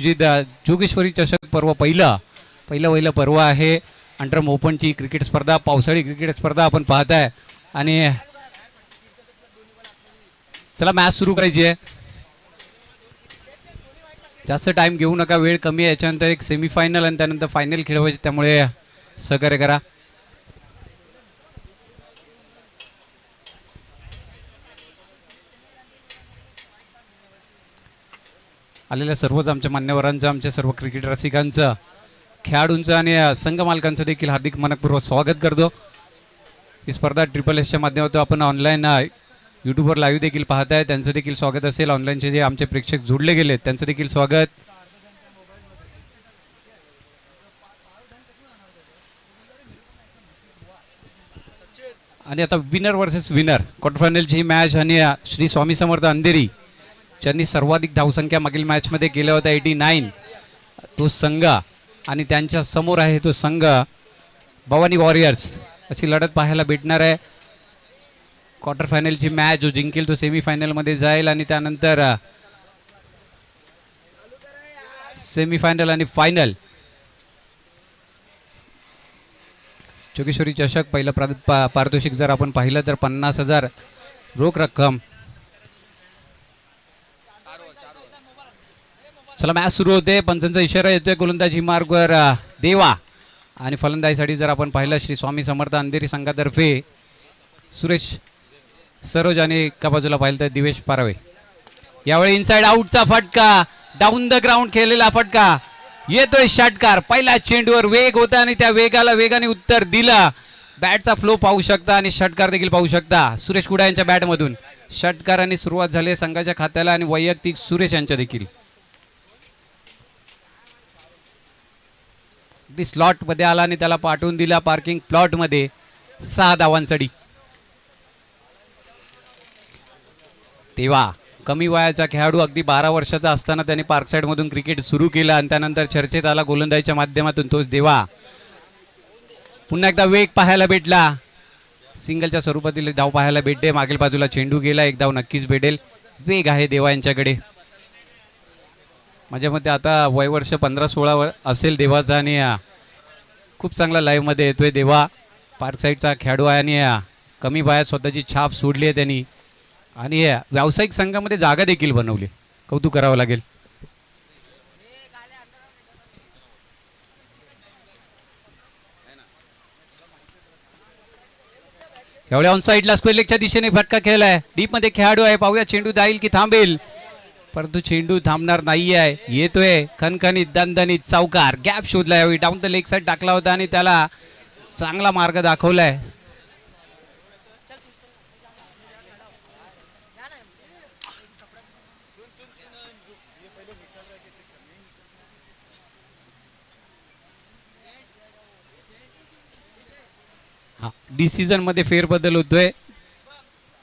जोगेश्वरी चषक पर्व पहिलं पर्व आहे. अंडरम ओपनची क्रिकेट स्पर्धा, पावसाळी क्रिकेट स्पर्धा आपण पाहताय. आणि चला मॅच सुरू करायची आहे. जास्त टाइम घेऊ नका, वेळ कमी आहे. याच्यानंतर एक सेमीफायनल आणि त्यानंतर फायनल खेळवायचे, त्यामुळे सहकार्य करा. आलेल्या सर्वच आमच्या मान्यवरांचं, आमच्या सर्व क्रिकेट रसिकांचं, खेळाडूंचं आणि संघ मालकांचं देखील हार्दिक मनपूर्वक स्वागत करतो. ही स्पर्धा SSSच्या माध्यमातून आपण ऑनलाईन यूट्यूबवर लाईव्ह देखील पाहताय, त्यांचं देखील स्वागत असेल. ऑनलाईनचे जे आमचे प्रेक्षक जोडले गेले त्यांचं देखील स्वागत. आणि आता विनर वर्सेस विनर क्वार्टर फायनलची ही मॅच. आणि श्री स्वामी समर्थ अंधेरी ज्यांनी सर्वाधिक धावसंख्या मागील मॅचमध्ये केल्या होत्या 89, तो संघ आणि त्यांच्या समोर आहे तो संघ भवानी वॉरियर्स. अशी लढत पाहायला भेटणार आहे. क्वार्टर फायनलची मॅच जो जिंकेल तो सेमीफायनलमध्ये जाईल आणि त्यानंतर सेमीफायनल आणि फायनल. जोगेश्वरी चषक पहिलं पारितोषिक जर आपण पाहिलं तर 50,000 रोख रक्कम. चला मॅच सुरू होते. पंचांचा इशारा येतोय. गोलंदाजी मार्गवर देवा आणि फलंदाजीसाठी जर आपण पाहिलं श्री स्वामी समर्थ अंधेरी संघातर्फे सुरेश सरोज आणि एका बाजूला पाहिलं तर दिवेश पारवे. यावेळी इनसाइड आउटचा फटका, डाऊन द ग्राउंड खेळलेला फटका. येतोय षटकार. पहिल्या चेंडूवर वेग होता आणि त्या वेगाने उत्तर दिलं. बॅटचा फ्लो पाहू शकता आणि षटकार देखील पाहू शकता. सुरेश कुडा यांच्या बॅटमधून षटकाराने सुरुवात झाली संघाच्या खात्याला आणि वैयक्तिक सुरेश यांच्या देखील. स्लॉट मध्ये आला आणि त्याला पाठवून दिला पार्किंग प्लॉट मध्ये. 6 धावांसाठी. तेव्हा कमी वयाचा खेळाडू अगदी 12 वर्षाचा असताना त्यांनी पार्कसाईड मधून क्रिकेट सुरू केलं आणि त्यानंतर चर्चेत आला गोलंदाजीच्या माध्यमातून तोच देवा. पुन्हा एकदा वेग पाहायला भेटला. सिंगलच्या स्वरूपातील धाव पाहायला भेटते. मागील बाजूला चेंडू गेला. एक धाव नक्कीच भेटेल. वेग आहे देवा यांच्याकडे. माझ्या मते आता वयवर्ष 15-16 असेल देवाचा आणि खूप चांगला लाईव्ह मध्ये येतोय देवा. पार्कसाईडचा खेळाडू आहे आणि कमी वयात स्वतःची छाप सोडली आहे त्यांनी आणि व्यावसायिक संघामध्ये जागा देखील बनवली. कौतुक करावं लागेल. एवढ्या ऑन साईडला स्क्वेअर लेगच्या दिशेने फटका खेळलाय. डीप मध्ये खेळाडू आहे. पाहूया चेंडू जाईल की थांबेल, परंतु चेंडू थांबणार नाही आहे. येतोय खणखणीत दणदणीत चौकार. गॅप शोधला. यावेळी डाऊन द लेग साईड टाकला होता आणि त्याला चांगला मार्ग दाखवलाय. डिसिजन मध्ये फेरबदल होतोय.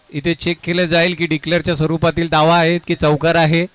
इथे चेक केलं जाईल की डिक्लेअरच्या स्वरूपातील दावा आहेत की चौकार आहे.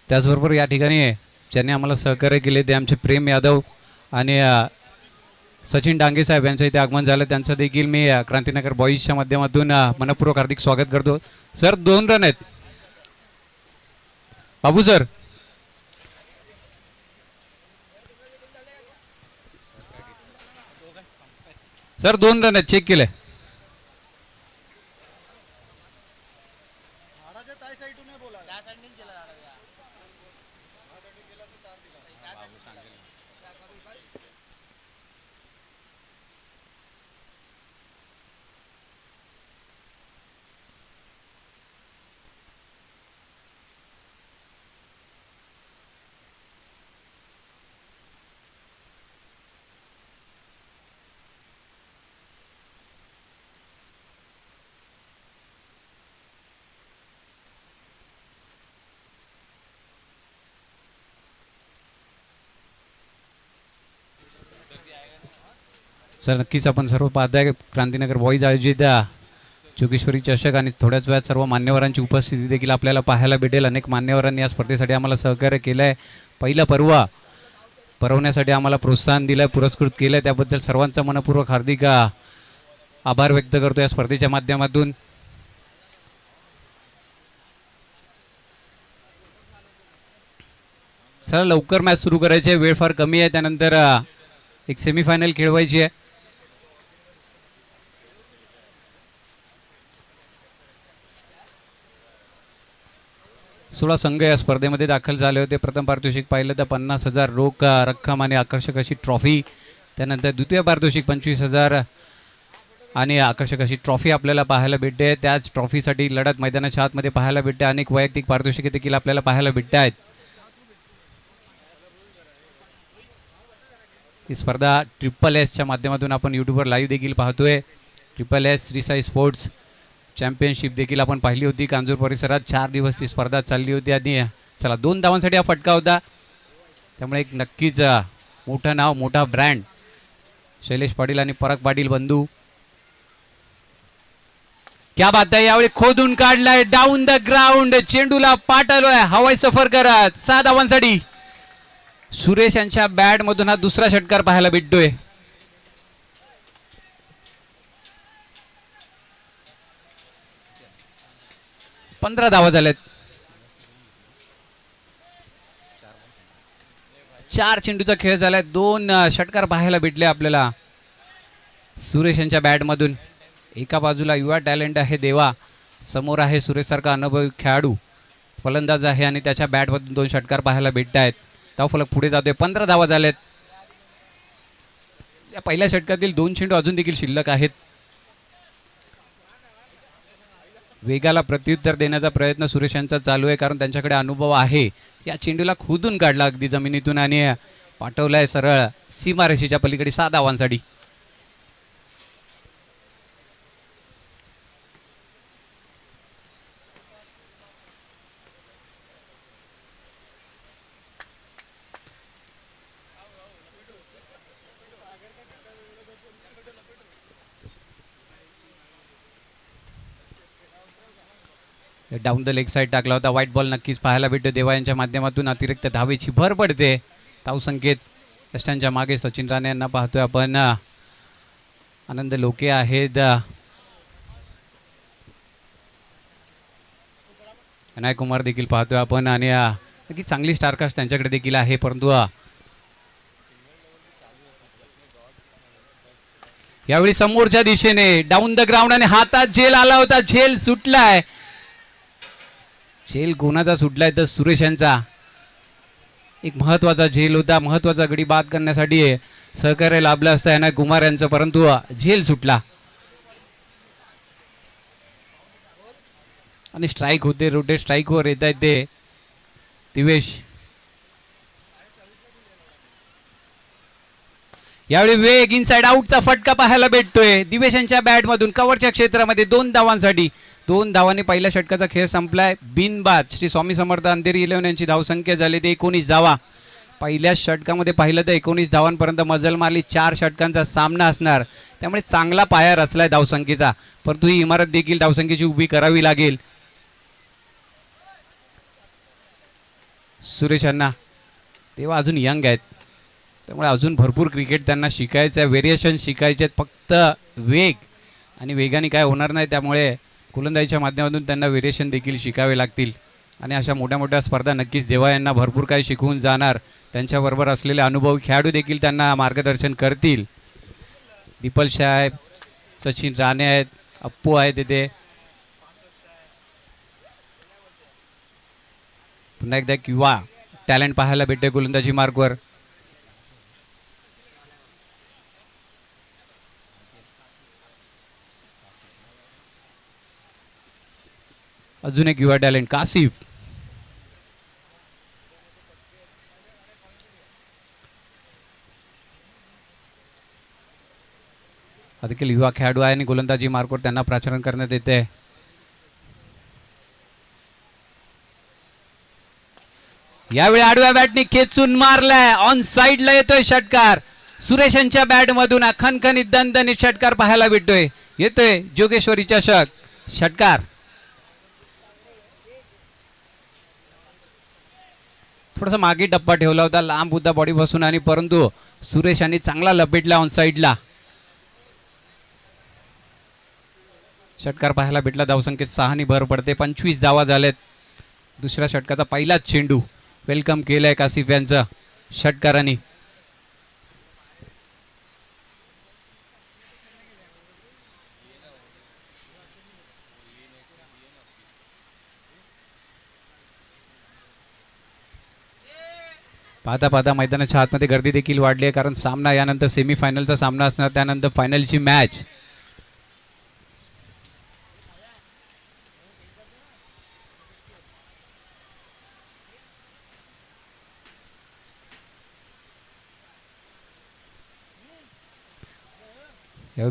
त्याचबरोबर या ठिकाणी ज्यांनी आम्हाला सहकार्य केले ते आमचे प्रेम यादव आणि सचिन डांगे साहेब यांचं इथे आगमन झालं. त्यांचं देखील मी क्रांतीनगर बॉईजच्या माध्यमातून मनपूर्वक हार्दिक स्वागत करतो. सर 2 रन आहेत. बाबू सर सर 2 रन आहेत. चेक केले. सर नक्कीच आपण सर्व पाहताय क्रांतीनगर बॉईज आयोजित जोगेश्वरी चषक आणि थोड्याच वेळात सर्व मान्यवरांची उपस्थिती देखील आपल्याला पाहायला भेटेल. अनेक मान्यवरांनी या स्पर्धेसाठी आम्हाला सहकार्य केलं आहे. पहिला पर्व भरवण्यासाठी आम्हाला प्रोत्साहन दिलं, पुरस्कृत केलं, त्याबद्दल सर्वांचा मनपूर्वक हार्दिक आभार व्यक्त करतो या स्पर्धेच्या माध्यमातून. सर लवकर मॅच सुरू करायची आहे, वेळ फार कमी आहे. त्यानंतर एक सेमीफायनल खेळवायची आहे. सोळा संघ या स्पर्धेमध्ये दाखल झाले होते. प्रथम पारितोषिक पाहिलं तर 50,000 रोख रक्कम आणि आकर्षक अशी ट्रॉफी. त्यानंतर द्वितीय पारितोषिक 25,000 आणि आकर्षक अशी ट्रॉफी आपल्याला पाहायला भेटते. त्याच ट्रॉफीसाठी लढत मैदानाच्या आतमध्ये पाहायला भेटते. अनेक वैयक्तिक पारितोषिके देखील आपल्याला पाहायला भेटत आहेत. ही स्पर्धा SSSच्या माध्यमातून आपण यूट्यूबवर लाईव्ह देखील पाहतोय. SSS Shri Sai sports championship देखील आपण पाहिली होती. कांजूर परिसरात 4 दिवस ती स्पर्धा चालली होती आणि चला 2 धावांसाठी हा फटका होता. त्यामुळे एक नक्कीच मोठं नाव, मोठा ब्रँड शैलेश पाटील आणि पराग पाटील बंधू. क्या बात आहे, यावेळी खोदून काढलाय डाऊन द ग्राउंड, चेंडूला पाठवलाय हवाई सफर करत 6 धावांसाठी. सुरेश यांच्या बॅट मधून हा दुसरा षटकार पाहायला भेटतोय. पंधरा धावा झाल्यात. 4 चेंडूचा खेळ झालाय. 2 षटकार पाहायला भेटले आपल्याला सुरेश यांच्या बॅट मधून. एका बाजूला युवा टॅलेंट आहे देवा, समोर आहे सुरेश सारखा अनुभवी खेळाडू फलंदाज आहे आणि त्याच्या बॅट मधून 2 षटकार पाहायला भेटत आहेत. धावफलक पुढे जातोय. 15 धावा झाल्यात. या पहिल्या षटकातील 2 चेंडू अजून देखील शिल्लक आहेत. वेगाला प्रत्युत्तर देण्याचा प्रयत्न सुरेश यांचा चालू आहे, कारण त्यांच्याकडे अनुभव आहे. या चेंडूला खोदून काढला अगदी जमिनीतून आणि पाठवलाय सरळ सीमारेषेच्या पलीकडे 6 धावांसाठी. डाऊन द लेग साईड टाकला होता. व्हाईट बॉल नक्कीच पाहायला भेटतो. देवा यांच्या माध्यमातून अतिरिक्त धावेची भर पडते. धाव संकेत यष्टांच्या मागे सचिन राणे यांना पाहतोय आपण. आनंद लोके आहेत, विनायक कुमार देखील पाहतोय आपण आणि नक्कीच चांगली स्टारकास्ट त्यांच्याकडे देखील आहे. परंतु यावेळी समोरच्या दिशेने डाऊन द ग्राउंड आणि हातात झेल आला होता. झेल सुटलाय. झेल कोणाचा सुटलाय तर सुरेश यांचा. एक महत्वाचा झेल होता, महत्वाचा गडी बाद करण्यासाठी सहकार्य लाभलं असतं विनायक कुमार यांचं, परंतु झेल सुटला आणि स्ट्राईक होते. रोटेट स्ट्राईकवर येत आहेत ते दिवेश. यावेळी वेग इनसाइड आउटचा फटका पाहायला भेटतोय दिवेश यांच्या बॅट मधून. कव्हरच्या क्षेत्रामध्ये 2 धावांसाठी. 2 धावांनी पहिल्या षटकाचा खेळ संपलाय. बिनबाद श्री स्वामी समर्थ अंधेरी 11 यांची धावसंख्या झाली ते 19 धावा. पहिल्या षटकामध्ये पाहिलं तर 19 धावांपर्यंत मजल मारली. 4 षटकांचा सामना असणार, त्यामुळे चांगला पाया रचलाय धावसंख्येचा. परंतु ही इमारत देखील धावसंख्येची उभी करावी लागेल सुरेश यांना. तेव्हा अजून यंग आहेत, त्यामुळे अजून भरपूर क्रिकेट त्यांना शिकायचं आहे, व्हेरिएशन शिकायचे आहेत. फक्त वेग आणि वेगाने काय होणार नाही, त्यामुळे गोलंदाजीच्या माध्यमातून त्यांना व्हेरिएशन देखील शिकावे लागतील. आणि अशा मोठ्या मोठ्या स्पर्धा नक्कीच देवा यांना भरपूर काही शिकवून जाणार. त्यांच्याबरोबर असलेले अनुभवी खेळाडू देखील त्यांना मार्गदर्शन करतील. दीपल शाह आहेत, सचिन राणे आहेत, अप्पू आहेत तिथे. पुन्हा एकदा युवा टॅलेंट पाहायला भेटते गोलंदाजी मार्गवर. अजून एक युवा टॅलेंट कासिफ. हा देखील युवा खेळाडू आहे आणि गोलंदाजी मार्गवर त्यांना प्राचारण करण्यात येते. यावेळी आडव्या बॅटने खेचून मारलाय. ऑन साइडला येतोय षटकार. सुरेशांच्या बॅट मधून खणखणीत दणदणीत षटकार पाहायला भेटतोय. येतोय जोगेश्वरी चषक षटकार. थोडासा मागे टप्पा ठेवला होता, लांब होता बॉडी बसून, आणि परंतु सुरेश यांनी चांगला लपेटला ऑन साइडला. षटकार पाहायला भेटला. धावसंख्येत 6 भर पडते. 25 धावा झालेत. दुसऱ्या षटकाचा पहिलाच चेंडू वेलकम केलाय कासिफ यांचा षटकारांनी. पाहता पाहता मैदानाच्या आतमध्ये गर्दी देखील वाढली आहे, कारण सामना यानंतर सेमीफायनलचा सामना असणार, त्यानंतर फायनलची मॅच.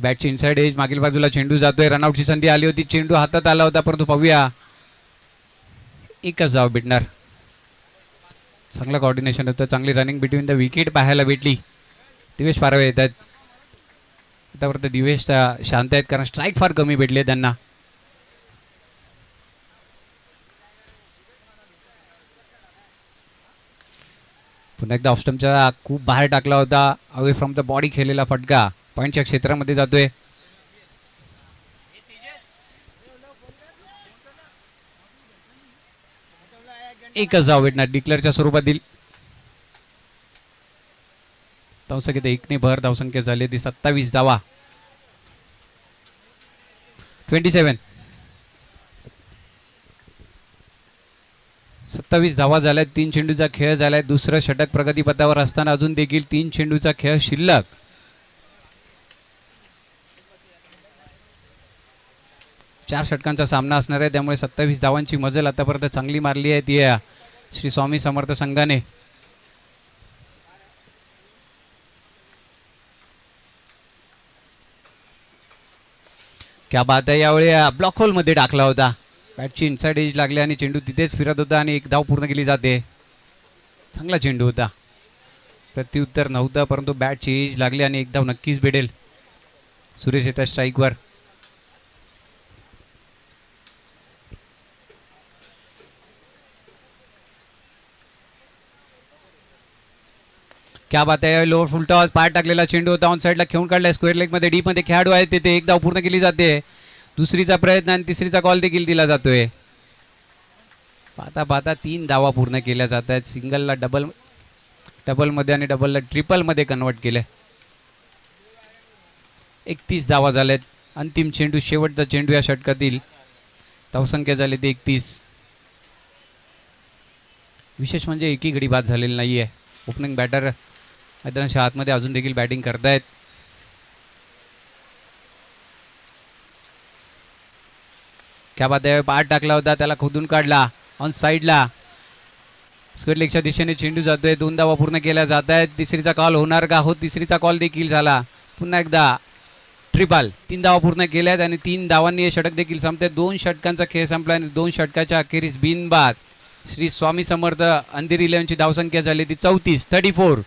बॅटची इनसाइड एज, मागील बाजूला चेंडू जातोय. रनआउटची संधी आली होती, चेंडू हातात आला होता, परंतु पाहूया एकच धाव भेटणार. चांगलं कॉर्डिनेशन होतं, चांगली रनिंग बिटवीन द विकेट पाहायला भेटली. दिवेश फारवे येतात. आतापर्यंत दिवेश शांत आहेत, कारण स्ट्राईक फार कमी भेटले त्यांना. पुन्हा एकदा ऑफस्टमच्या खूप बाहेर टाकला होता, अवे फ्रॉम द बॉडी खेळलेला फटका पॉईंटच्या क्षेत्रामध्ये जातोय. एकच धाव भेटणार डिक्लेअरच्या स्वरूपातील. धावसंख्येत 1 भर धावसंख्या झाली ती 27 धावा. 27 धावा झाल्यात. 3 चेंडूचा खेळ झालाय. दुसरं षटक प्रगतीपथावर असताना अजून देखील 3 चेंडूचा खेळ शिल्लक. चार षटकांचा सामना असणार आहे, त्यामुळे 27 धावांची मजल आतापर्यंत चांगली मारली आहे ती श्री स्वामी समर्थ संघाने. क्या बात आहे. यावेळी ब्लॉक होल मध्ये टाकला होता. बॅटची इनसाइड एज लागली आणि चेंडू तिथेच फिरत होता आणि एक धाव पूर्ण केली जाते. चांगला चेंडू होता, प्रत्युत्तर नव्हतं, परंतु बॅटची एज लागली आणि एक धाव नक्कीच भेटेल. सुरेश येतात स्ट्राईकवर. क्या बात आहे. लोअर फुल टॉस, पाय टाकलेला चेंडू होता, ऑन साइडला खेळून काढलाय. स्क्वेअर लेग मध्ये डीप मध्ये खेळाडू आहे तिथे. एक धाव पूर्ण केली जाते. दुसरीचा प्रयत्न आणि तिसरीचा कॉल देखील दिला जातोय. पाहता पाहता 3 धावा पूर्ण केल्या जात आहेत. सिंगलला डबल मध्ये आणि डबलला ट्रिपल मध्ये कन्वर्ट केले. 31 धावा झाल्यात. अंतिम चेंडू, शेवटचा चेंडू या षटकातील. धावसंख्या झाली ती 31. विशेष म्हणजे एकही गडी बाद झालेली नाहीये. ओपनिंग बॅटर मैदानाच्या आतमध्ये अजून देखील बॅटिंग करतायत. क्या बात आहे. पाठ टाकला होता, त्याला खोदून काढला ऑन साइडला. स्क्वेअर लेगच्या दिशेने चेंडू जातोय. 2 धावा पूर्ण केल्या जात आहेत. तिसरीचा कॉल होणार का? हो, तिसरीचा कॉल देखील झाला. पुन्हा एकदा ट्रिपल. 3 धावा पूर्ण केल्यात आणि 3 धावांनी हे षटक देखील संपते. 2 षटकांचा खेळ संपला आणि 2 षटकाच्या अखेरीस बिनबाद श्री स्वामी समर्थ अंधेरी 11ची धावसंख्या झाली ती 34.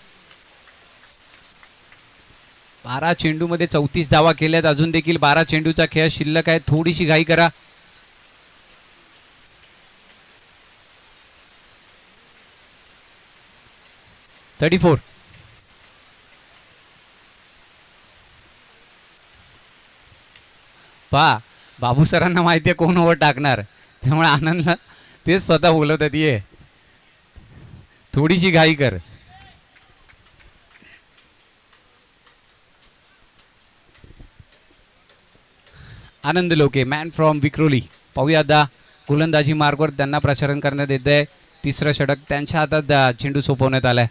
12 चेंडूमध्ये 34 धावा केल्यात. अजून देखील 12 चेंडूचा खेळ शिल्लक आहे. थोडीशी घाई करा. पहा, बाबू सरांना माहिती आहे कोण ओव्हर टाकणार, त्यामुळे आनंदला तेच स्वतः बोलवतात, ये थोडीशी घाई कर. आनंद लोके, मॅन फ्रॉम विक्रोली. पाहूया आता गोलंदाजी मार्गवर त्यांना प्रसारण करण्यात येत आहे. तिसरं षटक त्यांच्या हातात चेंडू सोपवण्यात आलाय.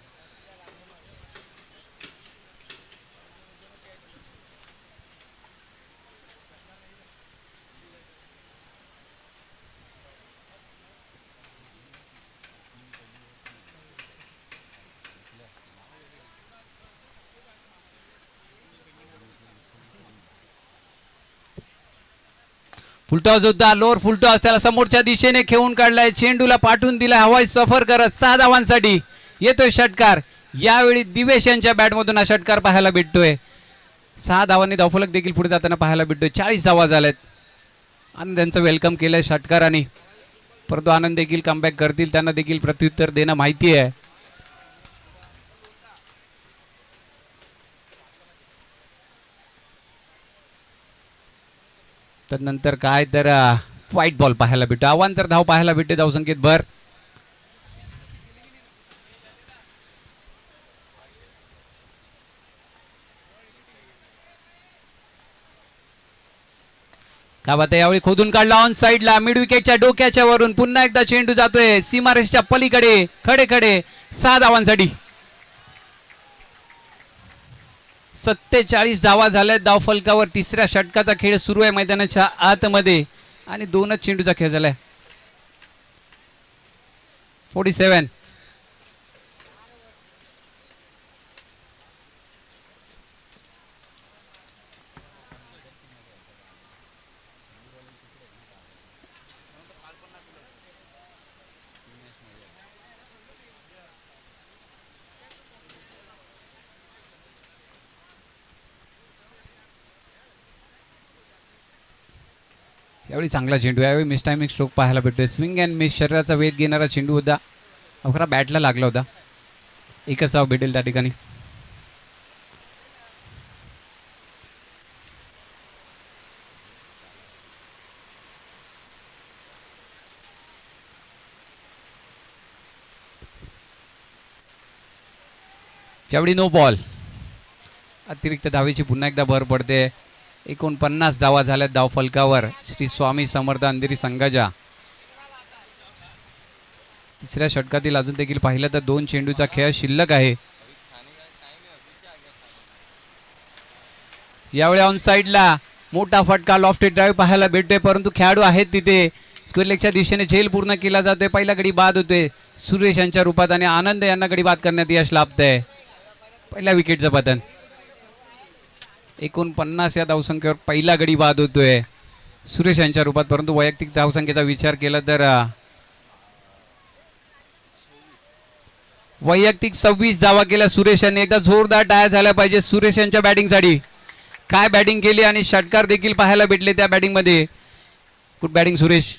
फुलटॉस होता, लोअर फुलटॉस, त्याला समोरच्या दिशेने खेळून काढलाय. चेंडूला पाठवून दिलाय. हवाई सफर करत 6 धावांसाठी येतोय षटकार. यावेळी दिवेश यांच्या बॅटमधून हा षटकार पाहायला भेटतोय. 6 धावांनी धावफलक देखील पुढे जाताना पाहायला भेटतोय. 40 धावा झाल्यात आणि त्यांचं वेलकम केलंय षटकाराने. परंतु आनंद देखील कमबॅक करतील, त्यांना देखील प्रत्युत्तर देणं माहिती आहे. त्यानंतर काय तर व्हाईट बॉल पाहायला भेटतो. अवांतर धाव पाहायला भेटते धावसंख्येत भर. का बात आहे, यावेळी खोदून काढला ऑन साईडला मिड विकेटच्या डोक्याच्या वरून. पुन्हा एकदा चेंडू जातोय सीमारेषच्या पलीकडे. खडे खडे 6 धावांसाठी. 47 धावा झाल्यात धावफलकावर. तिसऱ्या षटकाचा खेळ सुरू आहे मैदानाच्या आतमध्ये आणि 2च चेंडूचा खेळ झालाय. 47. यावेळी चांगला चेंडू. यावेळी मिस टायमिंग स्ट्रोक पाहायला भेटतोय. स्विंग अँड मिस शरीराचा वेध घेणारा चेंडू होता. अवघा बॅटला लागला होता. एकच धाव भेटेल त्या ठिकाणी. यावेळी नो बॉल. अतिरिक्त धावेची पुन्हा एकदा भर पडते. 49 धावा झाल्यात धावफलकावर श्री स्वामी समर्थ अंधेरी संघाच्या. तिसऱ्या षटकातील अजून देखील पाहिलं तर 2 चेंडूचा खेळ शिल्लक आहे. यावेळी ऑन साईडला मोठा फटका लॉफ्टेड ड्राईव्ह पाहायला भेटतोय, परंतु खेळाडू आहेत तिथे. स्क्वेअर लेगच्या दिशेने झेल पूर्ण केला जातोय. पहिला गडी बाद होतोय सुरेश यांच्या रूपात आणि आनंद यांना गडी बाद करण्यात यश लाभतंय. पहिल्या विकेटचं पतन. 49 या धावसंख्येवर पहिला गडी बाद होतोय सुरेश यांच्या रूपात. परंतु वैयक्तिक धावसंख्येचा विचार केला तर वैयक्तिक 26 धावा केल्या सुरेश यांनी. एकदा जोरदार टाळ्या झाल्या पाहिजे सुरेश यांच्या बॅटिंगसाठी. काय बॅटिंग केली आणि षटकार देखील पाहायला भेटले त्या बॅटिंगमध्ये. Good batting Suresh.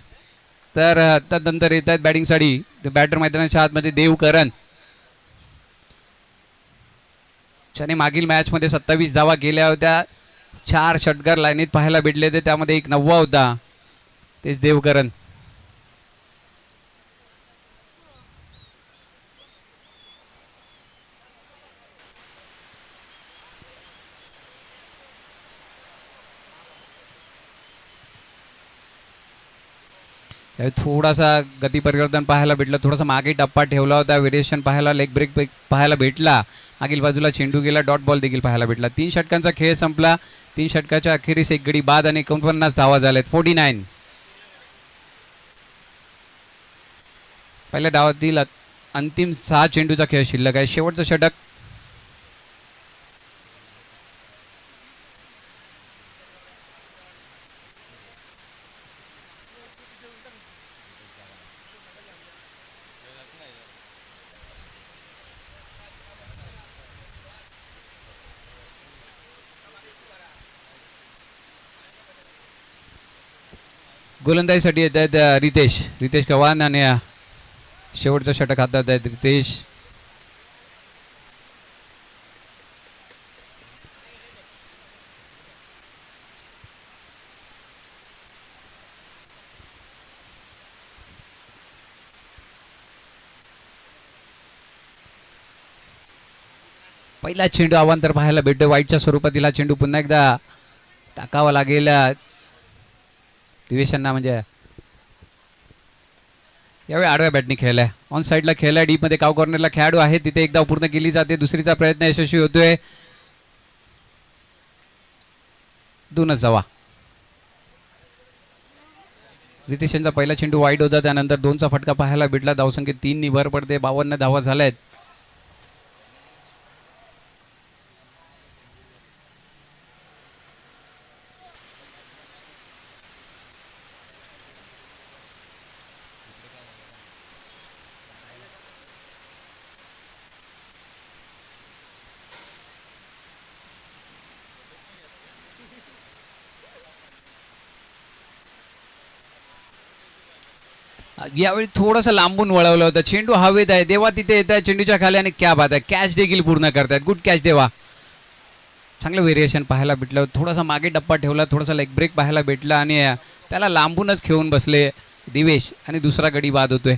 तर त्यानंतर येत आहेत बॅटिंगसाठी बॅटर मैदानाच्या आतमध्ये देवकरण. ज्याने मागील मॅचमध्ये 27 धावा केल्या होत्या. 4 षटकार लाईनीत पाहायला भेटले होते, त्यामध्ये एक 9वा होता. तेच देवकरण. थोडासा गती परिवर्तन पाहायला भेटलं. थोडासा मागे टप्पा ठेवला होता. व्हेरिएशन पाहायला, लेग ब्रेक पाहायला भेटला. मागील बाजूला चेंडू गेला. डॉट बॉल देखील पाहायला भेटला. 3 षटकांचा खेळ संपला. 3 षटकाच्या अखेरीस एक गडी बाद आणि 49 धावा झाल्यात. 49. पहिल्या डावातील अंतिम 6 चेंडूचा खेळ शिल्लक आहे. शेवटचं षटक. गोलंदाजीसाठी येत आहेत रितेश चव्हाण आणि शेवटचं षटक हातात आहेत रितेश. पहिला चेंडू अवांतर पाहायला भेटतो. वाईटच्या स्वरूपातील हा चेंडू पुन्हा एकदा टाकावा लागेल दिवेशांना. म्हणजे यावेळी आडव्या बॅटने खेळलाय. ऑन साईडला खेळलाय. डीप मध्ये काव कॉर्नरला खेळाडू आहे तिथे. एकदा पूर्ण केली जाते. दुसरीचा प्रयत्न यशस्वी होतोय. 2च धावा. रितेश यांचा पहिला चेंडू वाईट होता. त्यानंतर 2चा फटका पाहायला भेटला. धावसंख्येत 3 नी भर पडते. 52 धावा झाल्यात. यावेळी थोडंसं लांबून वळवलं होतं. चेंडू हवेत आहे, देवा तिथे येत आहे चेंडूच्या खाली आणि क्या बात आहे, कॅच देखील पूर्ण करतायत. गुड कॅच देवा. चांगलं व्हेरिएशन पाहायला भेटलं. थोडासा मागे डप्पा ठेवला, थोडासा लेग ब्रेक पाहायला भेटला आणि त्याला लांबूनच खेळून बसले दिवेश आणि दुसरा गडी बाद होतोय.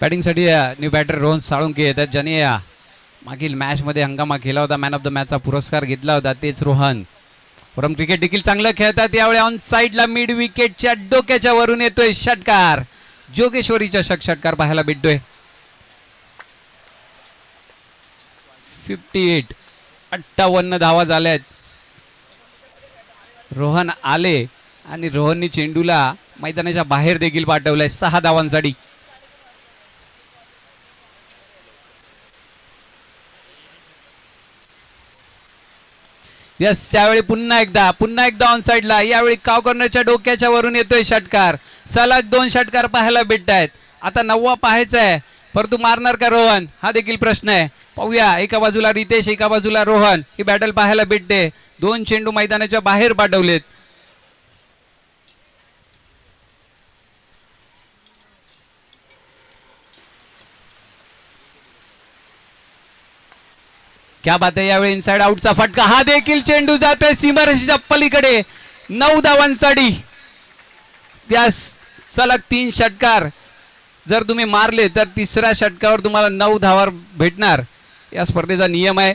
बॅटिंगसाठी न्यू बॅटर रोहन साळुंके येतात, ज्याने मागील मॅचमध्ये हंगामा केला होता. मॅन ऑफ द मॅचचा पुरस्कार घेतला होता, तेच रोहन. परम क्रिकेट देखील चांगलं खेळतात. यावेळी ऑन साईडला मिड विकेटच्या डोक्याच्या वरून येतोय षटकार. जोगेश्वरीचा षटकार पाहायला भेटतोय. 58 धावा झाल्यात. रोहन आले आणि रोहननी चेंडूला मैदानाच्या बाहेर देखील पाठवलंय 6 धावांसाठी. यस, त्यावेळी पुन्हा एकदा ऑन साईडला. यावेळी काव कॉर्नरच्या डोक्याच्या वरून येतोय षटकार. सलग 2 षटकार पाहायला भेटत आहेत. आता 9वा पाहायचा आहे, परंतु मारणार का रोहन हा देखील प्रश्न आहे. पाहूया, एका बाजूला रितेश, एका बाजूला रोहन. ही बॅटल पाहायला भेटते. 2 चेंडू मैदानाच्या बाहेर पाठवलेत. क्या बात आहे. यावेळी इनसाइड आउटचा फटका, हा देखील चेंडू जातोय सीमारेषेच्या पलीकडे. 9 धावांसाठी. व्यास सलग 3 षटकार जर तुम्ही मारले तर तिसऱ्या षटकावर तुम्हाला 9 धावा भेटणार. या स्पर्धेचा नियम आहे.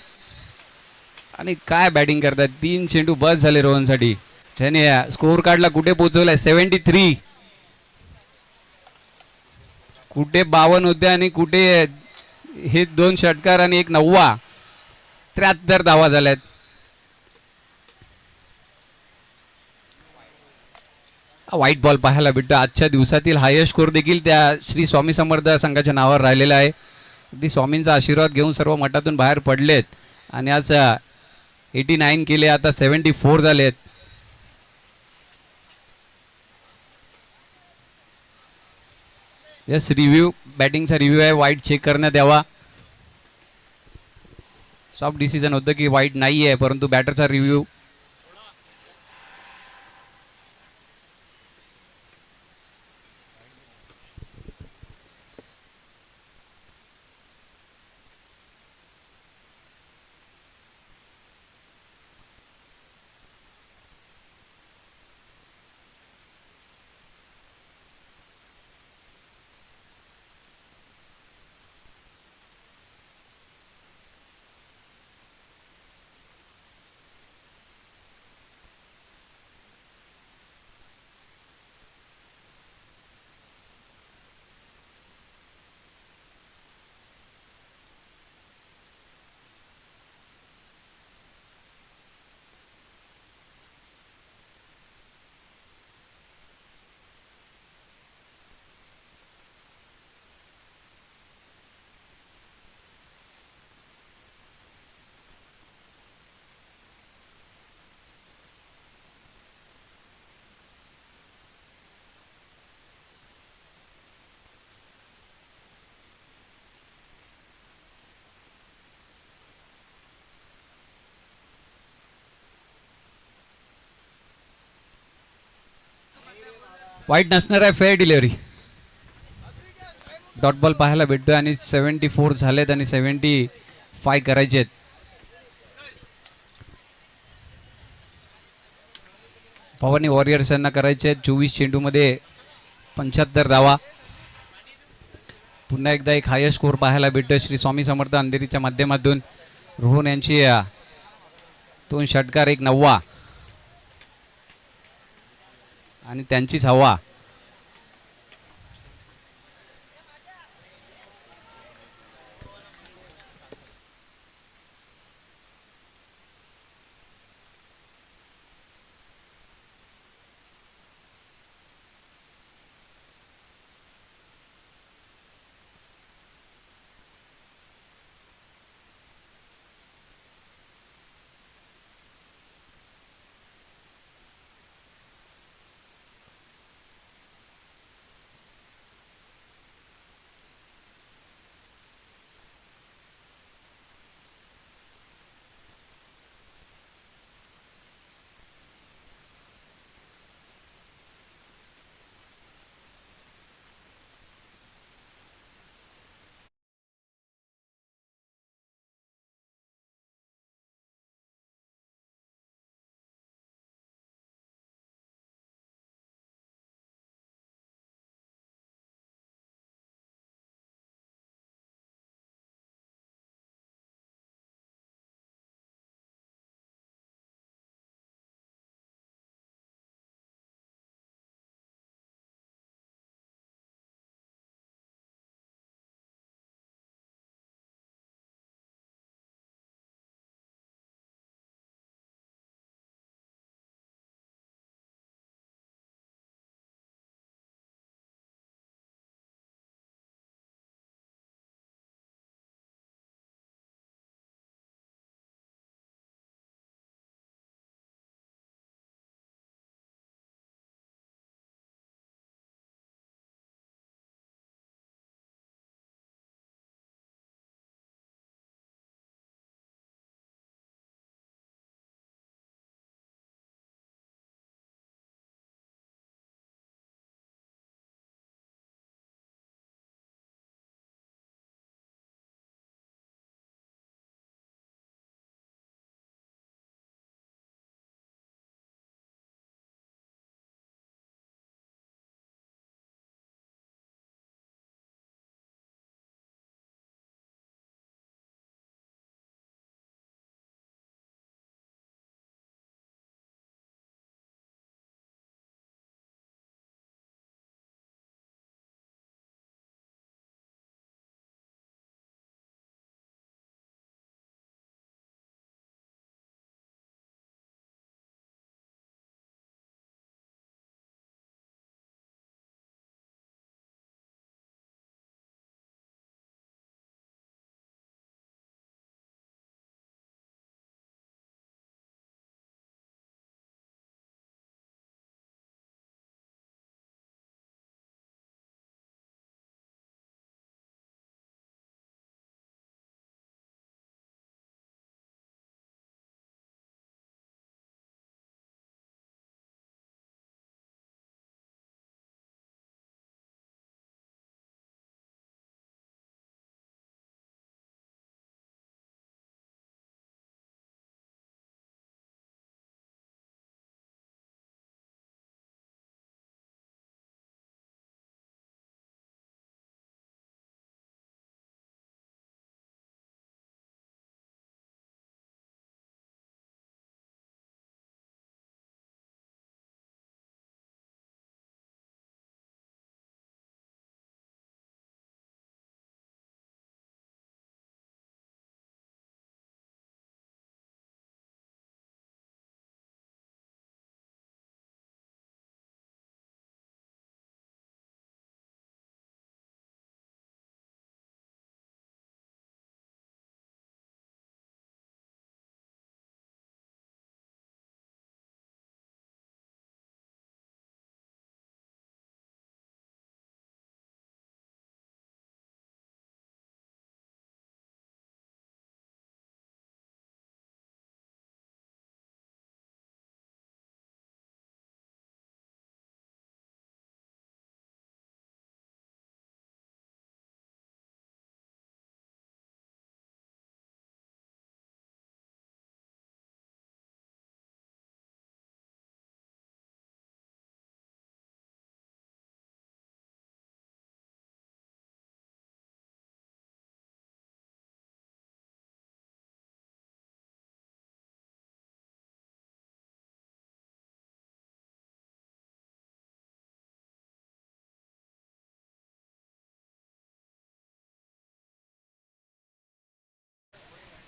आणि काय बॅटिंग करतात. 3 चेंडू बस झाले रोहनसाठी, ज्याने स्कोअर कार्डला कुठे पोहोचवलाय 73. कुठे 52 होते आणि कुठे हे 2 षटकार आणि एक 9वा. 73 धावा झाल्यात. व्हाईट बॉल पाहायला भेटतो. आजच्या दिवसातील हायेस्ट स्कोर देखील त्या श्री स्वामी समर्थ संघाच्या नावावर राहिलेला आहे. अगदी स्वामींचा आशीर्वाद घेऊन सर्व मठातून बाहेर पडलेत आणि आज 89 केले, आता 74 झालेत. यस, रिव्ह्यू, बॅटिंगचा रिव्ह्यू आहे. वाईट चेक करण्यात यावा. सॉफ्ट डिसिजन होतं की वाईट नाही आहे, परंतु बॅटरचा रिव्ह्यू. वाईट नसणार आहे. Fair delivery. डॉट बॉल पाहायला भेटतोय आणि 74 झालेत आणि 75 करायचे आहेत. पवानी वॉरियर्स यांना करायचे आहेत 24 चेंडूमध्ये 75 धावा. पुन्हा एकदा एक हायेस्ट स्कोर पाहायला भेटतोय श्री स्वामी समर्थ अंधेरीच्या माध्यमातून. रोहन यांची 2 षटकार, एक 9वा. आणि त्यांचीच हवा.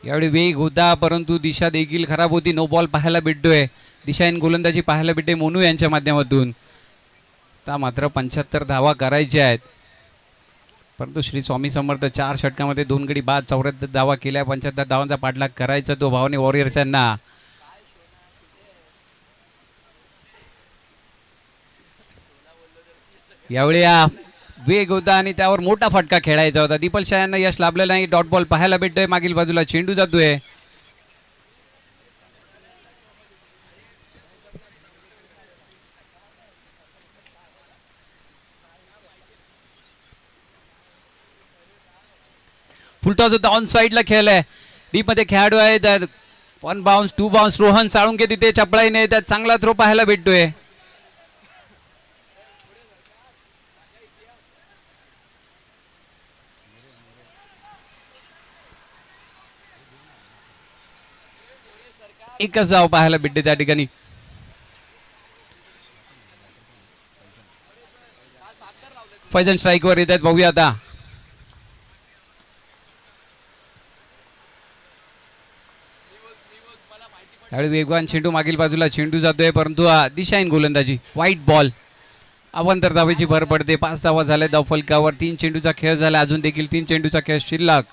यावेळी वेग होता परंतु दिशा देखील खराब होती. नो बॉल पाहायला भेटतोय. दिशाहीन गोलंदाजी पाहायला भेटते मोनू यांच्या माध्यमातून. आता मात्र 75 धावा करायच्या आहेत, परंतु श्री स्वामी समर्थ 4 षटकामध्ये 2 गडी बाद 74 धावा केल्या. 75 धावांचा पाठलाग करायचा तो भावने वॉरियर्स यांना. यावेळी वेग होता आणि त्यावर मोठा फटका खेळायचा होता. दीपल शाह यांना यश लाभलेलं नाही. डॉट बॉल पाहायला भेटतोय. मागील बाजूला चेंडू जातोय. फुलटॉस होता. ऑन साईडला खेळलाय. डीप मध्ये खेळाडू आहेत. 1 बाउन्स 2 बाउन्स. रोहन साळुंके तिथे चपळाईने त्यात चांगला थ्रो पाहायला भेटतोय. एकच धाव पाहायला भेटते त्या ठिकाणी. फैजन स्ट्राईकवर येत आहेत. बघूया आता. यावेळी वेगवान चेंडू मागील बाजूला चेंडू जातोय परंतु दिशाहीन गोलंदाजी. White ball. अवांतर धावेची भर पडते. 5 धावा झाल्या धावफलकावर. 3 चेंडूचा खेळ झाला. अजून देखील 3 चेंडूचा खेळ शिल्लक.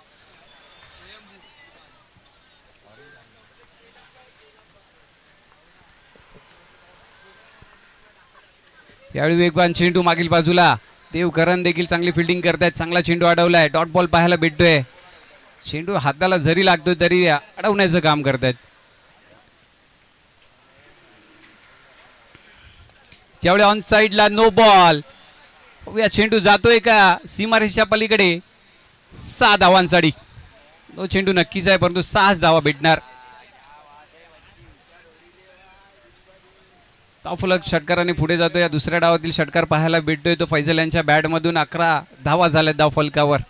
यावेळी वेगवान चेंडू मागील बाजूला. देवकरण देखील चांगली फिल्डिंग करतायत. चांगला चेंडू अडवलाय. डॉट बॉल पाहायला भेटतोय. चेंडू हाताला जरी लागतोय तरी अडवण्याचं काम करतायत. ज्यावेळी ऑन साईडला नो बॉल. या चेंडू जातोय का सीमारेषेच्या पलीकडे. 6 धावांसाठी. तो चेंडू नक्कीच आहे परंतु 6 धावा भेटणार. ताफलक षटकाराने पुढे जातो. या दुसऱ्या डावातील षटकार पाहायला भेटतोय तो फैजल यांच्या बॅटमधून. 11 धावा झाल्या धावफलकावर.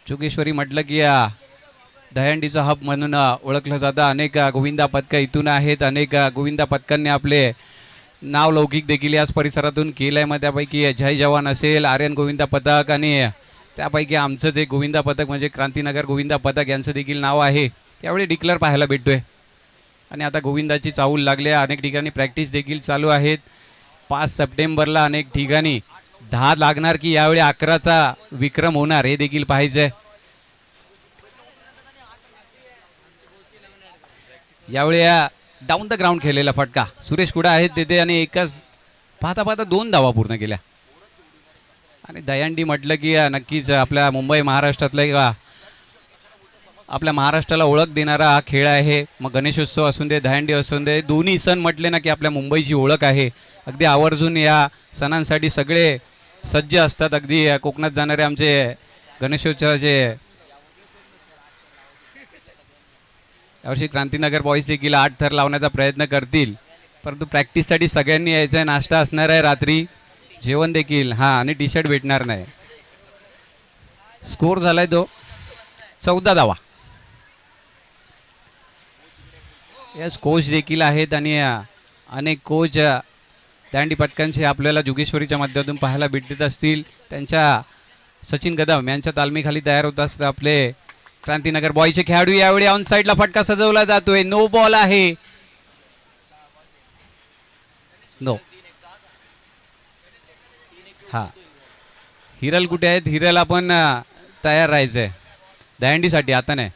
जोगेश्वरी म्हटलं की या दहीहंडीचा हब म्हणून ओळखलं जातं. अनेक गोविंदा पदकं इथून आहेत. अनेक गोविंदा पदकांनी आपले नाव लौकिक देखील याच परिसरातून केलंय. मग त्यापैकी जय जवान असेल, आर्यन गोविंदा पदक आणि त्यापैकी आमचं जे गोविंदा पदक म्हणजे क्रांतीनगर गोविंदा पदक यांचं देखील नाव आहे. यावेळी डिक्लेअर पाहायला भेटतोय आणि आता गोविंदाची चाहूल लागली. अनेक ठिकाणी प्रॅक्टिस देखील चालू आहेत. 5 सप्टेंबरला अनेक ठिकाणी 10 लागणार की यावेळी 11चा विक्रम होणार हे देखील पाहायचंय. यावेळी डाऊन द ग्राउंड खेळलेला फटका. सुरेश कुडा आहेत तिथे आणि एकच पाहता पाहता 2 धावा पूर्ण केल्या. आणि दहीहंडी म्हटलं की नक्कीच आपल्या मुंबई महाराष्ट्रातला किंवा आपल्या महाराष्ट्राला ओळख देणारा हा खेळ आहे. मग गणेशोत्सव असून दे, दहीहंडी असून दे, दोन्ही सण म्हटले ना की आपल्या मुंबईची ओळख आहे. अगदी आवर्जून या सणांसाठी सगळे सज्ज असतात. अगदी कोकणात जाणारे आमचे गणेशोत्सवाचे यावर्षी क्रांतीनगर बॉईज देखील 8 थर लावण्याचा प्रयत्न करतील, परंतु प्रॅक्टिससाठी सगळ्यांनी यायचं आहे. नाश्ता असणार आहे रात्री, जेवण देखील आणि टी शर्ट भेटणार नाही. स्कोर झालाय तो 14 धावा. यस, कोच देखील आहेत आणि अनेक कोच दहीहंडी पटकांचे आपल्याला जोगेश्वरीच्या माध्यमातून पाहायला भेटत असतील. त्यांच्या सचिन कदम यांच्या तालमीखाली तयार होत असतात आपले क्रांतीनगर बॉयचे खेळाडू. यावेळी ऑन साईडला फटका सजवला जातोय. नो बॉल आहे. नो. हिरल कुठे आहेत? हिरल आपण तयार राहायचंय दहीहंडीसाठी. आता नाही.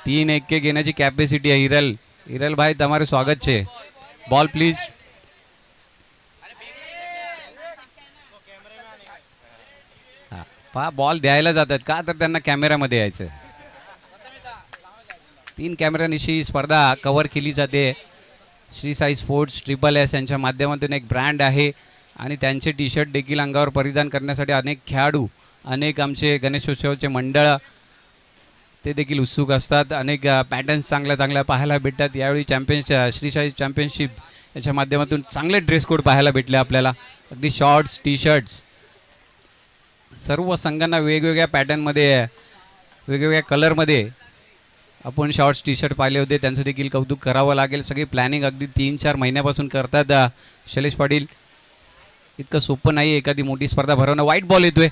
3 एक्के घेण्याची कॅपॅसिटी आहे. हिरल भाई तुम्हारे स्वागत छे. Ball please. बॉल द्यायला जातात का तर त्यांना कॅमेऱ्यामध्ये यायचं. 3 कॅमेऱ्यानिशी स्पर्धा कव्हर केली जाते. श्री साई स्पोर्ट्स SSS यांच्या माध्यमातून एक ब्रँड आहे आणि त्यांचे टी शर्ट देखील अंगावर परिधान करण्यासाठी अनेक खेळाडू, अनेक आमचे गणेशोत्सवाचे मंडळ ते देखील उत्सुक असतात. अनेक पॅटर्न्स चांगल्या चांगल्या पाहायला भेटतात. यावेळी श्री साई चॅम्पियनशिप याच्या माध्यमातून चांगले ड्रेस कोड पाहायला भेटले आपल्याला. अगदी शॉर्ट्स, टी शर्ट्स सर्व संघांना वेगवेगळ्या पॅटर्नमध्ये, वेगवेगळ्या कलरमध्ये आपण शॉर्ट्स टी शर्ट पाहिले होते. त्यांचं देखील कौतुक करावं लागेल. सगळी प्लॅनिंग अगदी 3-4 महिन्यापासून करतात शैलेश पाटील. इतकं सोपं नाही एखादी मोठी स्पर्धा भरवणं. व्हाईट बॉल येतोय.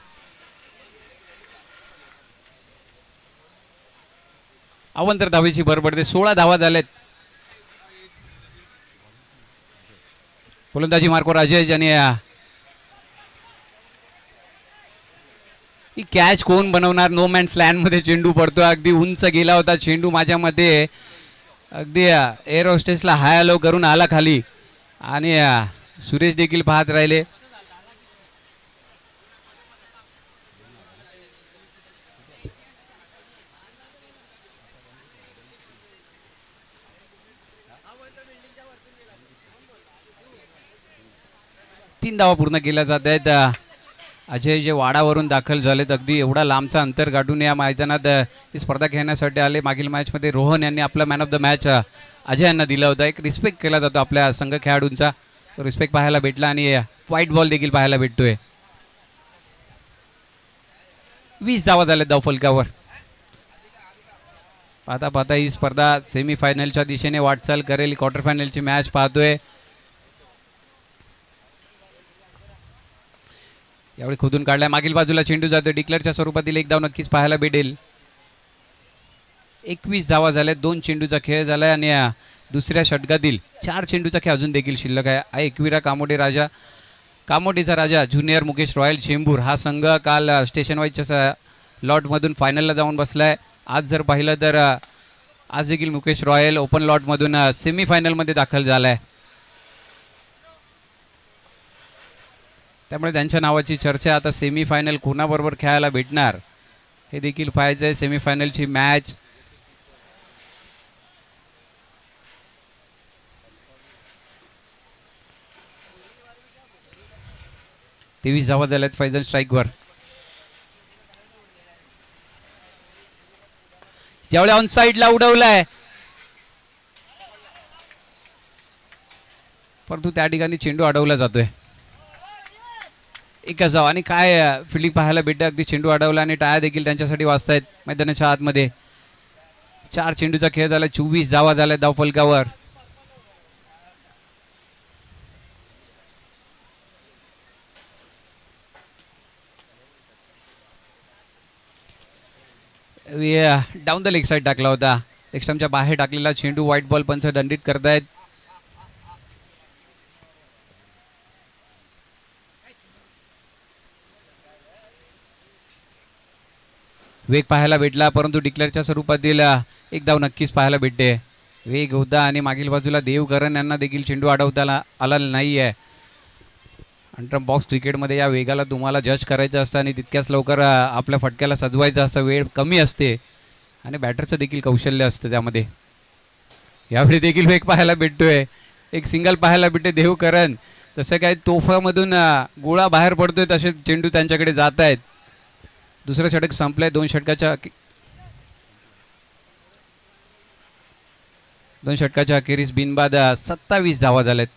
अवंतर धावेची भर पडते. 16 धावा झाल्यात. फलंदाजी मार्कवर अजय आणि ही कॅच कोण बनवणार. नो मॅन्स लँड मध्ये चेंडू पडतो. अगदी उंच गेला होता चेंडू. माझ्या मते अगदी एअर होस्टेसला हाय हॅलो करून आला खाली आणि सुरेश देखील पाहत राहिले. तीन धावा पूर्ण केल्या जात आहेत. अजय जे वाडावरून दाखल झालेत, अगदी एवढा लांबचा अंतर गाठून या मैदानात ही स्पर्धा खेळण्यासाठी आले. मागील मॅचमध्ये रोहन यांनी आपला man of the match Ajay यांना दिला होता. एक रिस्पेक्ट केला जातो आपल्या संघ खेळाडूंचा. तो रिस्पेक्ट पाहायला भेटला आणि व्हाईट बॉल देखील पाहायला भेटतोय. 20 धावा झाल्या धावफलकावर. पाहता पाहता ही स्पर्धा सेमीफायनलच्या दिशेने वाटचाल करेल. क्वार्टर फायनलची मॅच पाहतोय. यावेळी खोदून काढलाय. मागील बाजूला चेंडू जातोय. डिक्लेअरच्या स्वरूपातील एक धाव नक्कीच पाहायला भेटेल. 21 धावा झाल्या. 2 चेंडूचा खेळ झालाय आणि दुसऱ्या षटकातील 4 चेंडूचा खेळ अजून देखील शिल्लक आहे. एकविरा कामोडे राजा, कामोडेचा राजा ज्युनियर मुकेश रॉयल चेंबूर हा संघ काल स्टेशन वाईजच्या लॉटमधून फायनलला जाऊन बसलाय. आज जर पाहिलं तर आज देखील मुकेश रॉयल ओपन लॉटमधून सेमीफायनलमध्ये दाखल झालाय. त्यामुळे त्यांच्या नावाची चर्चा. आता सेमीफायनल कोणाबरोबर खेळायला भेटणार हे देखील पाहायचं आहे. सेमीफायनलची मॅच तेवीस धावा झाल्यात फैजन स्ट्राईकवर. ज्यावेळी ऑन साईडला उडवलाय परंतु त्या ठिकाणी चेंडू अडवला जातोय. एकच धाव आणि काय फिल्डिंग पाहायला भेटते. अगदी चेंडू अडवला आणि टाळ्या देखील त्यांच्यासाठी वाजतायत मैदानाच्या आतमध्ये. 4 चेंडूचा खेळ झाला. 24 धावा झाल्या धावफलकावर. डाऊन द लेग साईड टाकला होता. एक्स्ट्रामच्या बाहेर टाकलेला चेंडू व्हाईट बॉल पंच दंडित करतायत. वेग पाहायला भेटला परंतु डिक्लेअरच्या स्वरूपातील एक धाव नक्कीच पाहायला भेटते. वेग होता आणि मागील बाजूला देवकरण यांना देखील चेंडू अडवता आला नाही आहे. अंटरम बॉक्स क्रिकेटमध्ये या वेगाला तुम्हाला जज करायचं असतं आणि तितक्याच लवकर आपल्या फटक्याला सजवायचं असतं. वेळ कमी असते आणि बॅटरचं देखील कौशल्य असतं त्यामध्ये. यावेळी देखील वेग पाहायला भेटतोय. एक सिंगल पाहायला भेटते देवकरण. जसं काय तोफामधून गोळा बाहेर पडतोय तसे चेंडू त्यांच्याकडे जात आहेत. दुसरं षटक संपलंय. 2 षटकाच्या अखेरीस बिनबाद 27 धावा झाल्यात.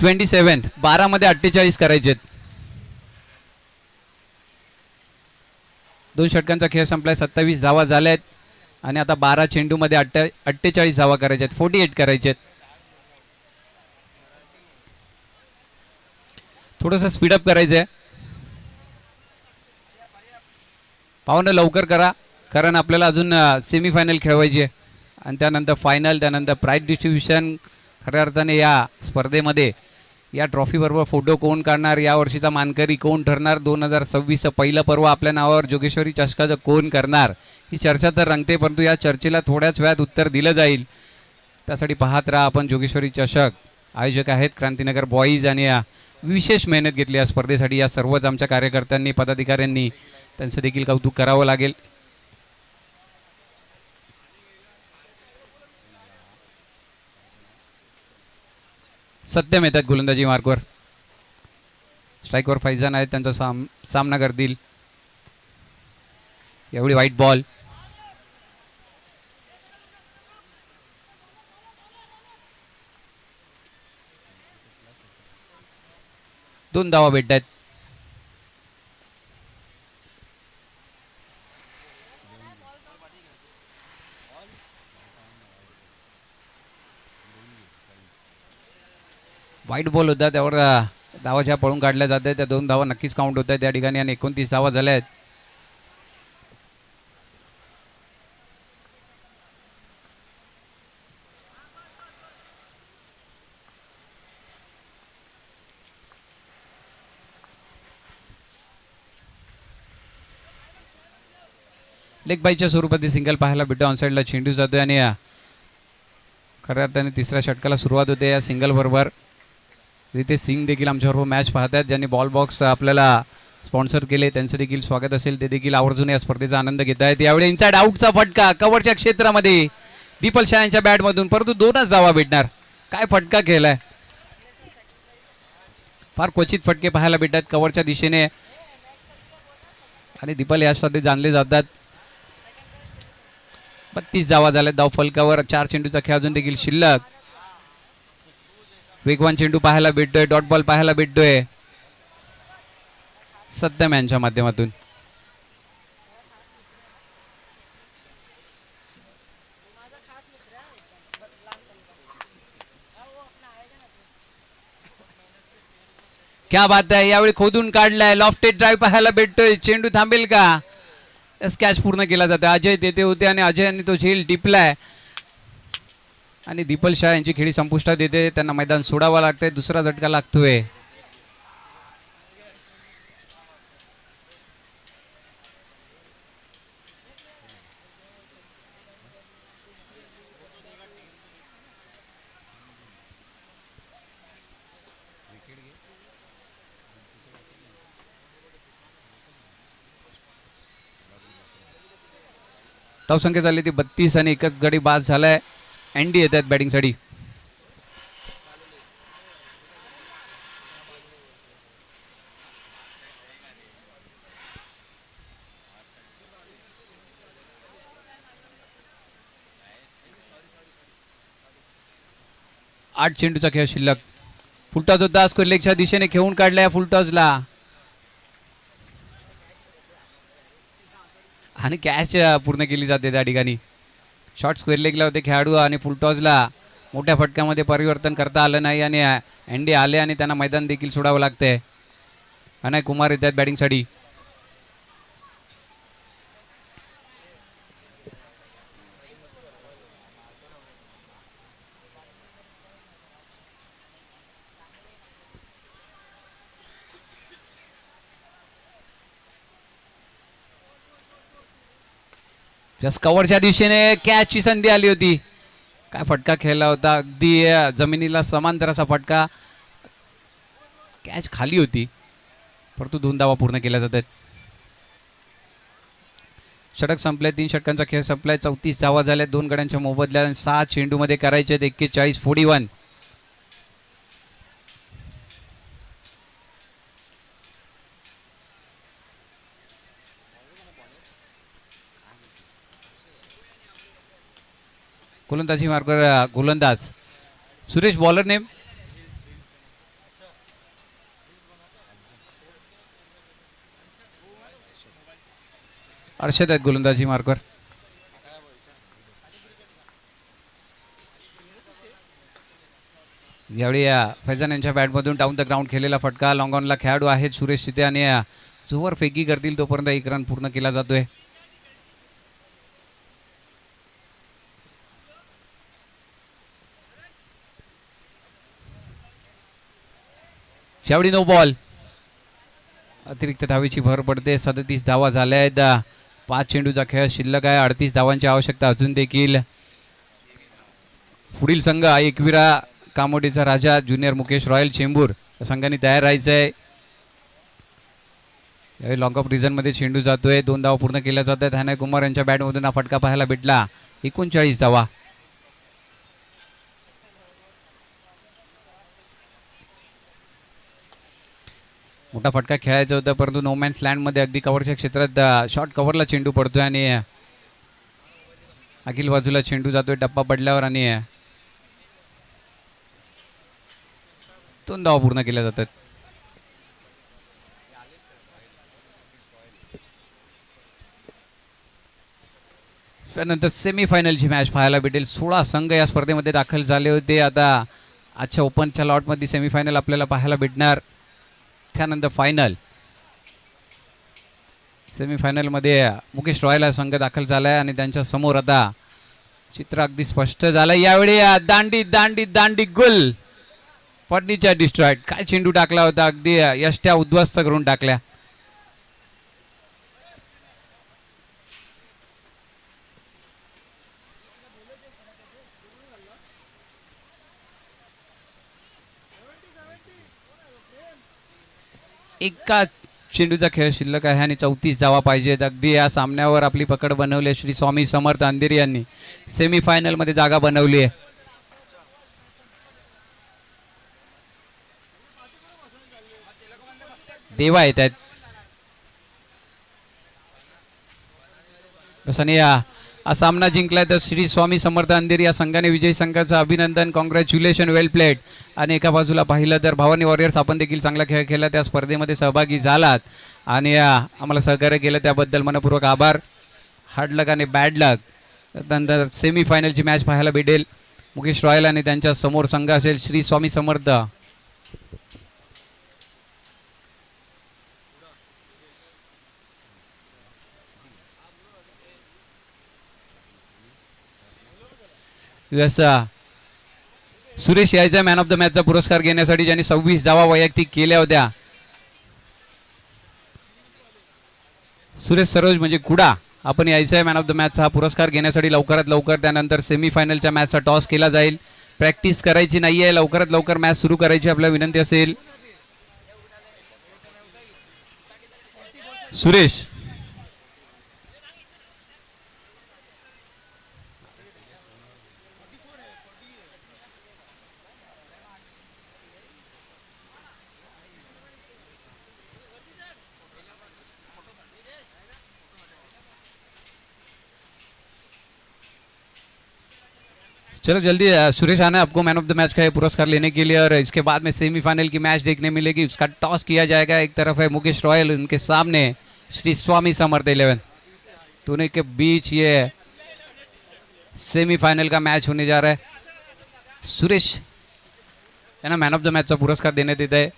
ट्वेंटी 12 मध्ये 48 करायचे. 2 षटकांचा खेळ संपलाय. 27 धावा झाल्यात आणि आता 12 चेंडूमध्ये 48 धावा करायच्यात. 48 करायचेत. थोडंसं स्पीडअप करायचंय. पाहुणं लवकर करा कारण आपल्याला अजून सेमीफायनल खेळवायची आहे आणि त्यानंतर फायनल, त्यानंतर प्राइज डिस्ट्रीब्युशन. खऱ्या अर्थाने या स्पर्धेमध्ये या ट्रॉफीबरोबर फोटो कोण काढणार, या वर्षीचा मानकरी कोण ठरणार, 2026चं पहिलं पर्व आपल्या नावावर जोगेश्वरी चषकाचं कोण करणार, ही चर्चा तर रंगते परंतु या चर्चेला थोड्याच वेळात उत्तर दिलं जाईल. त्यासाठी पाहत राहा आपण जोगेश्वरी चषक. आयोजक आहेत क्रांतीनगर बॉईज आणि विशेष मेहनत घेतली या स्पर्धेसाठी. या सर्वच आमच्या कार्यकर्त्यांनी, पदाधिकाऱ्यांनी त्यांचं देखील कौतुक करावं लागेल. सत्यम येतात गोलंदाजी मार्कवर. स्ट्राईकवर फैजान आहेत, त्यांचा सामना करतील. एवढी व्हाईट बॉल. दोन धावा भेटतात. वाईट बॉल होता, त्यावर धावा ज्या पळून काढल्या जात आहेत त्या 2 धावा नक्कीच काउंट होत आहेत त्या ठिकाणी आणि 29 धावा झाल्या आहेत. लेग बाईच्या स्वरूपात सिंगल पाहायला भेटतो. ऑनसाईडला चेंडू जातोय आणि खऱ्या अर्थाने तिसऱ्या षटकाला सुरुवात होते या सिंगल बरोबर. रितेश सिंग देखील आमच्याबरोबर मॅच पाहतात, ज्यांनी बॉल बॉक्स आपल्याला स्पॉन्सर केले, त्यांचं देखील स्वागत असेल. ते देखील आवर्जून या स्पर्धेचा आनंद घेत आहेत. यावेळी इनसाइड आउटचा फटका कव्हरच्या क्षेत्रामध्ये दीपल शाह यांच्या बॅटमधून, परंतु 2च धावा भेटणार. काय फटका खेळलाय, फार क्वचित फटके पाहायला भेटतात कव्हरच्या दिशेने आणि दीपल यासाठी जाणले जातात. 32 धावा झाल्या धाव फलकावर. 4 चेंडूचा खेळ अजून देखील शिल्लक. वेगवान चेंडू पाहायला भेटतोय, डॉट बॉल पाहायला भेटतोय सत्यम यांच्या माध्यमातून. क्या बात आहे, यावेळी खोदून काढलाय, लॉफ्टेड ड्राईव्ह पाहायला भेटतोय. चेंडू थांबेल का? कॅच पूर्ण केला जातो. अजय तेथे होते आणि अजयने तो झेल टिपलाय आणि दीपल शाह यांची खेळी संपुष्टात येते. त्यांना मैदान सोडावं लागतंय. दुसरा झटका लागतोय. धावसंख्या झाली ती 32 आणि एकच गडी बाद झालाय. एनडी येत आहेत बॅटिंगसाठी. आठ चेंडूचा खेळ शिल्लक. फुलटॉस होता, स्क्वेअर लेगच्या दिशेने खेळून काढलाय फुलटॉसला आणि कॅच पूर्ण केली जाते त्या ठिकाणी. शॉर्ट स्क्वेअर लेगला होते खेळाडू आणि फुलटॉसला मोठ्या फटक्यामध्ये परिवर्तन करता आलं नाही आणि एनडी आले आणि त्यांना मैदान देखील सोडावं लागतंय. अनय कुमार येतात बॅटिंगसाठी. जस्ट कव्हरच्या दिशेने कॅचची संधी आली होती. काय फटका खेळला होता, अगदी जमिनीला समांतर असा फटका. कॅच खाली होती, परंतु 2 धावा पूर्ण केल्या जातात. षटक संपले, 3 षटकांचा खेळ संपलाय. 34 धावा झाल्या 2 गड्यांच्या मोबदल्यात. 6 चेंडू मध्ये करायचे 41-41. गोलंदाजी मार्गावर गोलंदाज सुरेश, बॉलर नेम अर्षद आहेत गोलंदाजी मार्गावर. यावेळी फैजान यांच्या बॅटमधून डाऊन द ग्राउंड खेळलेला फटका. लॉंग ऑनला खेळाडू आहेत सुरेश तिथे आणि जोवर फेकी करतील तोपर्यंत 1 रन पूर्ण केला जातोय. शेवटी नो बॉल. अतिरिक्त धावेची भर पडते. 37 धावा झाल्या आहेत. 5 चेंडूचा खेळ शिल्लक आहे. 38 धावांची आवश्यकता अजून देखील. पुढील संघ एकविरा कामोडीचा राजा ज्युनियर मुकेश रॉयल चेंबूर या संघाने तयार राहायचं आहे. यावेळी लॉंग ऑफ रिझन मध्ये चेंडू जातोय. 2 धावा पूर्ण केल्या जात आहेत. अनय कुमार यांच्या बॅटमधून हा फटका पाहायला भेटला. 39 धावा. मोठा फटका खेळायचा होता, परंतु नोमॅन्स लँड मध्ये अगदी कव्हरच्या क्षेत्रात शॉर्ट कव्हरला चेंडू पडतोय आणि अखिल बाजूला चेंडू जातोय टप्पा पडल्यावर आणि 2 धावा पूर्ण केल्या जातात. त्यानंतर सेमीफायनलची मॅच पाहायला भेटेल. 16 संघ या स्पर्धेमध्ये दाखल झाले होते. आता आजच्या ओपनच्या लॉटमध्ये सेमीफायनल आपल्याला पाहायला भेटणार. त्यानंतर फायनल. सेमीफायनलमध्ये मुकेश रॉयला संघ दाखल झाला आहे आणि त्यांच्या समोर आता चित्र अगदी स्पष्ट झालं. यावेळी दांडी दांडी दांडी गुल फर्निचर डिस्ट्रॉयड. काय चेंडू टाकला होता, अगदी यष्ट्या उद्ध्वस्त करून टाकल्या. एका चेंडूचा खेळ शिल्लक आहे आणि 34 धावा पाहिजेत. अगदी या सामन्यावर आपली पकड बनवली श्री स्वामी समर्थ अंधेरी यांनी. सेमीफायनल मध्ये जागा बनवली आहे. देवा येत आहेत. हा सामना जिंकलाय तर श्री स्वामी समर्थ अंधेरी या संघाने विजयी संघाचं अभिनंदन, कॉंग्रॅच्युलेशन, वेल प्लेड. आणि एका बाजूला पाहिलं तर भवानी वॉरियर्स आपण देखील चांगला खेळ खेळला, त्या स्पर्धेमध्ये सहभागी झालात आणि आम्हाला सहकार्य केलं त्याबद्दल मनपूर्वक आभार. हार्ड लक आणि बॅड लक. त्यानंतर सेमीफायनलची मॅच पाहायला भेटेल. मुकेश रॉयल आणि त्यांच्या समोर संघ असेल श्री स्वामी समर्थ. सुरेश यायचा मॅन ऑफ द मॅचचा पुरस्कार घेण्यासाठी, ज्यांनी 26 धावा वैयक्तिक केल्या होत्या. सुरेश सरोज म्हणजे कुडा, आपण यायचा आहे मॅन ऑफ द मॅचचा हा पुरस्कार घेण्यासाठी लवकरात लवकर. त्यानंतर सेमीफायनलच्या मॅचचा टॉस केला जाईल. प्रॅक्टिस करायची नाहीये, लवकरात लवकर मॅच सुरू करायची आपल्या विनंती असेल. सुरेश चलो जल्दी सुरेश आना, आपको मैन ऑफ द मैच का ये पुरस्कार लेने के लिए, और इसके बाद में सेमीफाइनल की मैच देखने मिलेगी. उसका टॉस किया जाएगा. एक तरफ है मुकेश रॉयल, उनके सामने श्री स्वामी समर्थ 11. दोनों के बीच ये सेमीफाइनल का मैच होने जा रहा है. सुरेश है ना मॅन ऑफ द मॅचचा पुरस्कार देण्यात येत आहे.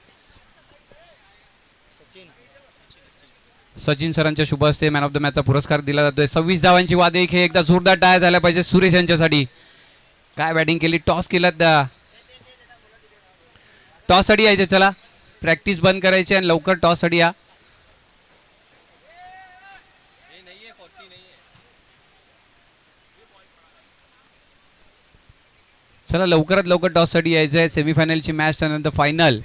सचिन सरांच्या शुभ हस्ते मॅन ऑफ द मॅचचा पुरस्कार दिला जातोय. 26 धावांची वाद एक हे एकदा जोरदार टाळ्या झाल्या पाहिजे सुरेश यांच्यासाठी. काय बॅटिंग केली, टॉस केला. टॉस साठी यायचे. चला प्रॅक्टिस बंद करायची आणि लवकर टॉस साठी या. चला लवकरात लवकर टॉस साठी यायचं आहे. सेमीफायनलची मॅच त्यानंतर फायनल.